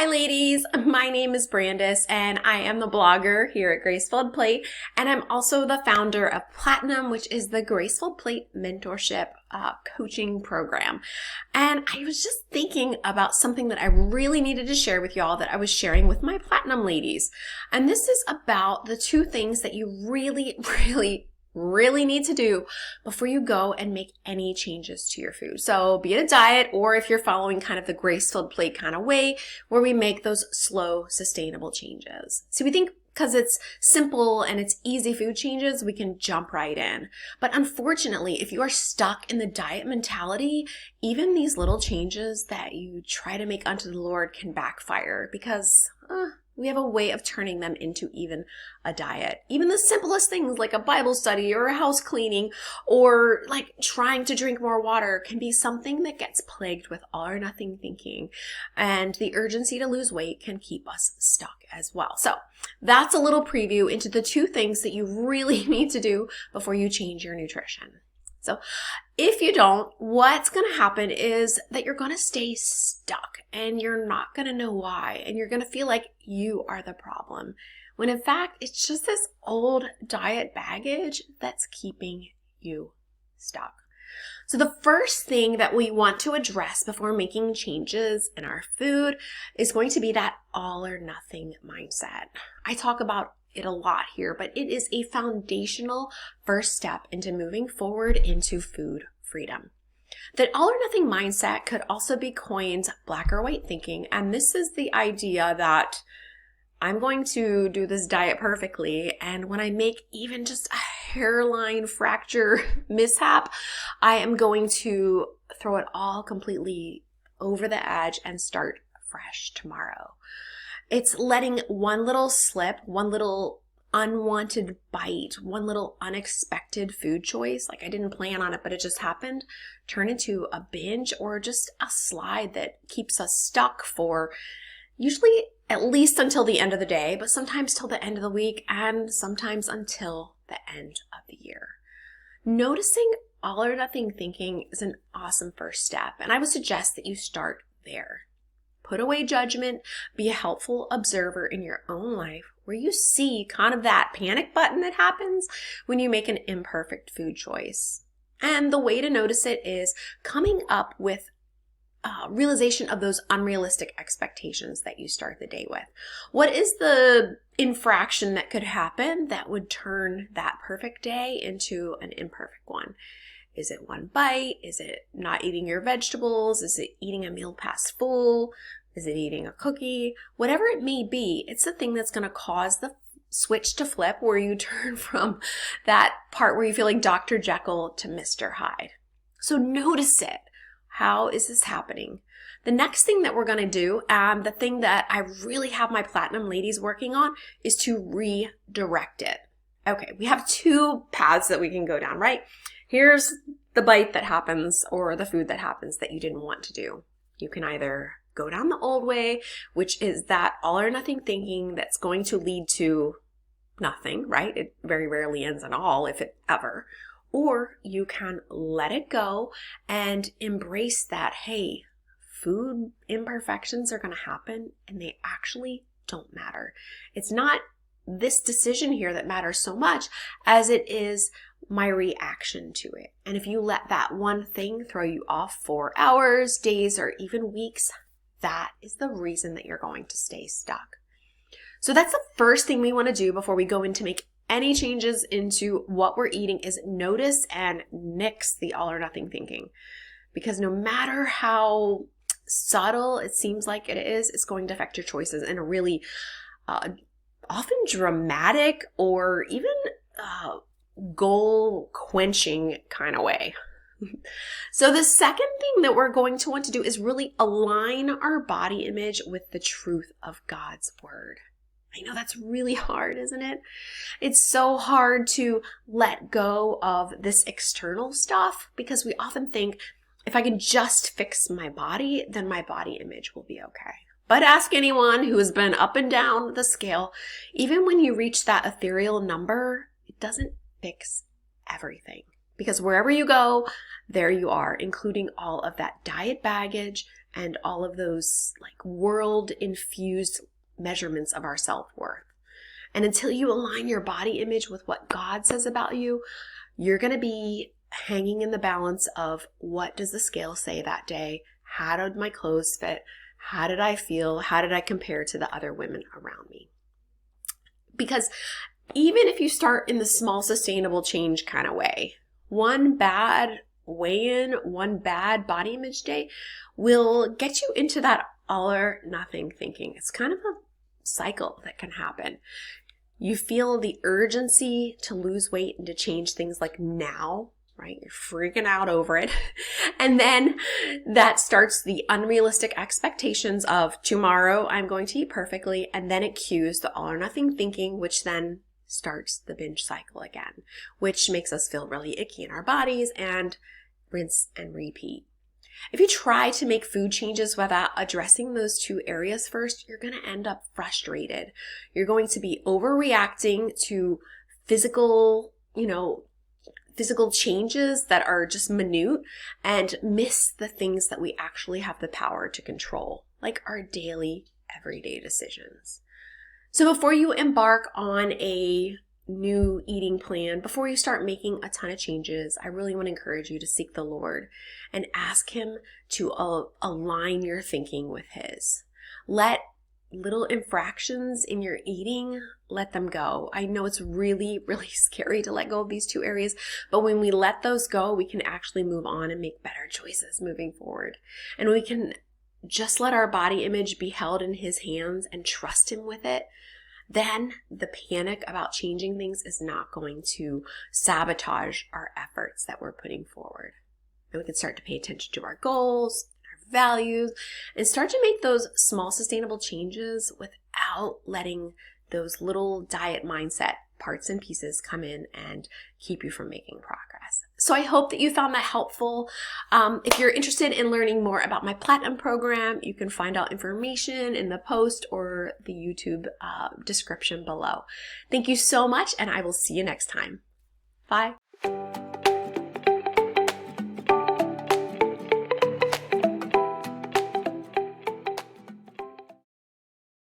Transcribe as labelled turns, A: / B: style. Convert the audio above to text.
A: ladies, my name is Brandis and I am the blogger here at Graceful Plate, and I'm also the founder of Platinum, which is the Graceful Plate mentorship coaching program. And I was just thinking about something that I really needed to share with y'all that I was sharing with my Platinum ladies. And this is about the two things that you really need to do before you go and make any changes to your food. So be it a diet, or if you're following kind of the Grace-Filled Plate kind of way where we make those slow, sustainable changes. So we think because it's simple and it's easy food changes, we can jump right in. But unfortunately, if you are stuck in the diet mentality, even these little changes that you try to make unto the Lord can backfire because we have a way of turning them into even a diet. Even the simplest things like a Bible study or a house cleaning or like trying to drink more water can be something that gets plagued with all or nothing thinking. And the urgency to lose weight can keep us stuck as well. So that's a little preview into the two things that you really need to do before you change your nutrition. So if you don't, what's going to happen is that you're going to stay stuck and you're not going to know why. And you're going to feel like you are the problem. When in fact, it's just this old diet baggage that's keeping you stuck. So the first thing that we want to address before making changes in our food is going to be that all or nothing mindset. I talk about it a lot here, but it is a foundational first step into moving forward into food freedom. That all or nothing mindset could also be coined black or white thinking, and this is the idea that I'm going to do this diet perfectly, and when I make even just a hairline fracture mishap, I am going to throw it all completely over the edge and start fresh tomorrow. It's letting one little slip, one little unwanted bite, one little unexpected food choice, like I didn't plan on it, but it just happened, turn into a binge or just a slide that keeps us stuck for usually at least until the end of the day, but sometimes till the end of the week and sometimes until the end of the year. Noticing all or nothing thinking is an awesome first step, and I would suggest that you start there. Put away judgment, be a helpful observer in your own life where you see kind of that panic button that happens when you make an imperfect food choice. And the way to notice it is coming up with realization of those unrealistic expectations that you start the day with. What is the infraction that could happen that would turn that perfect day into an imperfect one? Is it one bite? Is it not eating your vegetables? Is it eating a meal past full? Is it eating a cookie? Whatever it may be, it's the thing that's going to cause the switch to flip where you turn from that part where you feel like Dr. Jekyll to Mr. Hyde. So notice it. How is this happening? The next thing that we're going to do, and the thing that I really have my Platinum ladies working on, is to redirect it. Okay, we have two paths that we can go down, right? Here's the bite that happens or the food that happens that you didn't want to do. You can either go down the old way, which is that all or nothing thinking that's going to lead to nothing, right? It very rarely ends at all, if it ever. Or you can let it go and embrace that, hey, food imperfections are going to happen and they actually don't matter. It's not this decision here that matters so much as it is my reaction to it. And if you let that one thing throw you off for hours, days, or even weeks, that is the reason that you're going to stay stuck. So that's the first thing we want to do before we go in to make any changes into what we're eating is notice and nix the all or nothing thinking. Because no matter how subtle it seems like it is, it's going to affect your choices in a really often dramatic or even goal quenching kind of way. So the second thing that we're going to want to do is really align our body image with the truth of God's word. I know that's really hard, isn't it? It's so hard to let go of this external stuff because we often think if I can just fix my body, then my body image will be okay. But ask anyone who has been up and down the scale, even when you reach that ethereal number, it doesn't fix everything. Because wherever you go, there you are, including all of that diet baggage and all of those like world-infused measurements of our self-worth. And until you align your body image with what God says about you, you're going to be hanging in the balance of what does the scale say that day? How did my clothes fit? How did I feel? How did I compare to the other women around me? Because even if you start in the small sustainable change kind of way, one bad weigh-in, one bad body image day will get you into that all or nothing thinking. It's kind of a cycle that can happen. You feel the urgency to lose weight and to change things like now, right? You're freaking out over it. And then that starts the unrealistic expectations of tomorrow I'm going to eat perfectly. And then it cues the all or nothing thinking, which then starts the binge cycle again, which makes us feel really icky in our bodies and rinse and repeat. If you try to make food changes without addressing those two areas first, you're going to end up frustrated. You're going to be overreacting to physical changes that are just minute and miss the things that we actually have the power to control, like our daily, everyday decisions. So before you embark on a new eating plan, before you start making a ton of changes, I really want to encourage you to seek the Lord and ask Him to align your thinking with His. Let little infractions in your eating, let them go. I know it's really, really scary to let go of these two areas, but when we let those go, we can actually move on and make better choices moving forward. And we can just let our body image be held in His hands and trust Him with it. Then the panic about changing things is not going to sabotage our efforts that we're putting forward. And we can start to pay attention to our goals, our values, and start to make those small sustainable changes without letting those little diet mindset parts and pieces come in and keep you from making progress. So I hope that you found that helpful. If you're interested in learning more about my Platinum program, you can find out information in the post or the YouTube description below. Thank you so much, and I will see you next time. Bye.